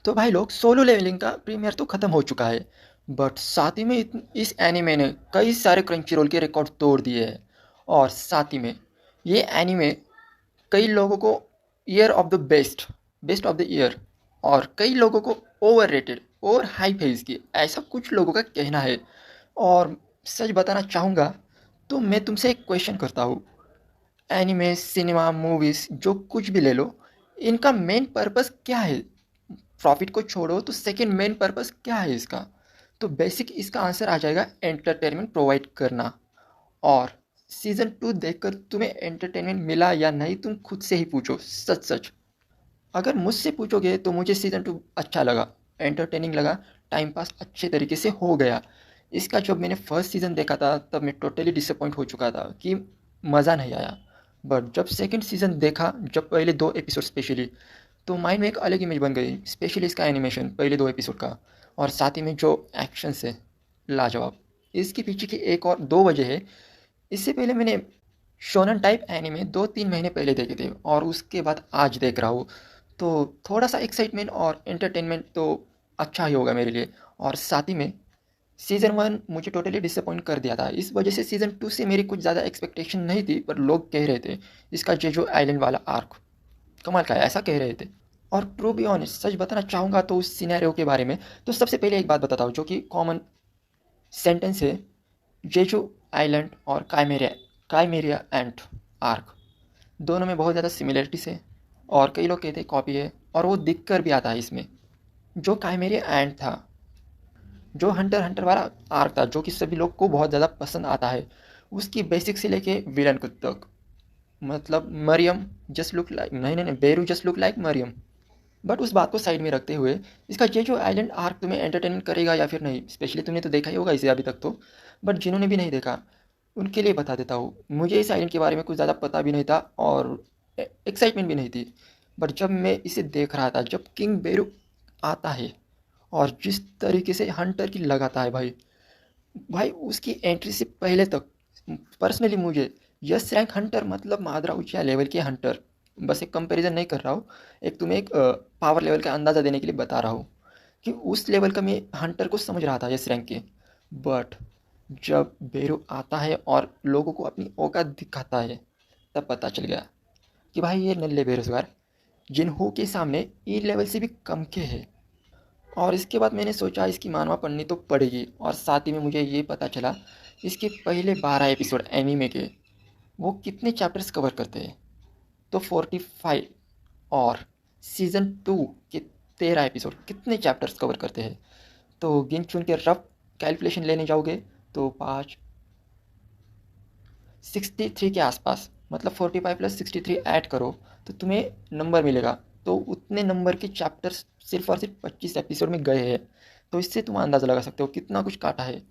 तो भाई लोग, सोलो लेवलिंग का प्रीमियर तो ख़त्म हो चुका है, बट साथ ही में इस एनीमे ने कई सारे क्रंची रोल के रिकॉर्ड तोड़ दिए हैं। और साथ ही में ये एनीमे कई लोगों को year of the best best of the year, और कई लोगों को ओवर रेटेड और हाई है इसकी, ऐसा कुछ लोगों का कहना है। और सच बताना चाहूँगा तो मैं तुमसे एक क्वेश्चन करता हूँ। एनिमे, सिनेमा, मूवीज़ जो कुछ भी ले लो, इनका मेन पर्पस क्या है? प्रॉफिट को छोड़ो तो सेकंड मेन पर्पस क्या है इसका? तो बेसिक इसका आंसर आ जाएगा एंटरटेनमेंट प्रोवाइड करना। और सीज़न 2 देखकर तुम्हें एंटरटेनमेंट मिला या नहीं, तुम खुद से ही पूछो सच सच। अगर मुझसे पूछोगे तो मुझे सीज़न 2 अच्छा लगा, एंटरटेनिंग लगा, टाइम पास अच्छे तरीके से हो गया। इसका जब मैंने फर्स्ट सीज़न देखा था तब मैं टोटली डिसअपॉइंट हो चुका था कि मज़ा नहीं आया। बट जब सेकंड सीज़न देखा, जब पहले 2 एपिसोड स्पेशली, तो माइंड में एक अलग इमेज बन गई, स्पेशली इसका एनिमेशन पहले 2 एपिसोड का, और साथ ही में जो एक्शंस है, लाजवाब। इसके पीछे की एक और 2 वजह है। इससे पहले मैंने शोनन टाइप एनीमे 2-3 महीने पहले देखे थे और उसके बाद आज देख रहा हूँ। तो थोड़ा-सा एक्साइटमेंट और एंटरटेनमेंट तो अच्छा ही होगा मेरे लिए। और साथ ही में सीज़न 1 मुझे टोटली डिसअपॉइंट कर दिया था। इस वजह से सीज़न 2 से मेरी कुछ ज़्यादा एक्सपेक्टेशन नहीं थी, पर लोग कह रहे थे इसका जेजू आइलैंड वाला आर्क कमाल का है, ऐसा कह रहे थे। और टू बी ऑनेस्ट सच बताना चाहूँगा तो उस सिनेरियो के बारे में, तो सबसे पहले एक बात बताता हूँ जो कि कॉमन सेंटेंस है। जेजू आइलैंड और काइमेरिया एंट आर्क, दोनों में बहुत ज़्यादा सिमिलरिटीज़ है, और कई लोग कहते हैं कॉपी है, और वो दिख कर भी आता है इसमें। जो काइमेरिया एंट था, जो हंटर हंटर वाला आर्क था, जो कि सभी लोग को बहुत ज़्यादा पसंद आता है, उसकी बेसिक से लेके विलन को तक, मतलब मरियम जस्ट लुक लाइक, नहीं नहीं नहीं, बेरू just look like Mariam. But उस बात को साइड में रखते हुए, इसका ये जो आइलैंड आर्क तुम्हें एंटरटेन करेगा या फिर नहीं, स्पेशली तुमने तो देखा ही होगा इसे अभी तक तो, बट जिन्होंने भी नहीं देखा उनके लिए बता देता हूँ। मुझे इस आइलैंड के बारे में कुछ ज़्यादा पता भी नहीं था और एक्साइटमेंट भी नहीं थी। बट जब मैं इसे देख रहा था, जब किंग बेरू आता है और जिस तरीके से हंटर की लगाता है भाई, भाई उसकी एंट्री से पहले तक पर्सनली मुझे यस रैंक हंटर, मतलब मादरा ऊंचा लेवल के हंटर, बस एक कंपैरिजन नहीं कर रहा हूँ, एक तुम्हें एक पावर लेवल का अंदाज़ा देने के लिए बता रहा हूँ कि उस लेवल का मैं हंटर को समझ रहा था यस रैंक के। बट जब बेरू आता है और लोगों को अपनी औकात दिखाता है, तब पता चल गया कि भाई ये नल्ले बेरोजगार जिन्हों के सामने ई लेवल से भी कम के है। और इसके बाद मैंने सोचा इसकी मानवा पढ़नी तो पड़ेगी, और साथ ही में मुझे ये पता चला इसके पहले 12 एपिसोड एनीमे के वो कितने चैप्टर्स कवर करते हैं। तो 45, और सीज़न 2 के 13 एपिसोड कितने चैप्टर्स कवर करते हैं। तो गिन चुन के रफ कैलकुलेशन लेने जाओगे तो 5, 63 के आसपास, मतलब 45 प्लस 63 ऐड करो तो तुम्हें नंबर मिलेगा। तो उतने नंबर के चैप्टर्स सिर्फ और सिर्फ 25 एपिसोड में गए हैं। तो इससे तुम अंदाज़ा लगा सकते हो कितना कुछ काटा है।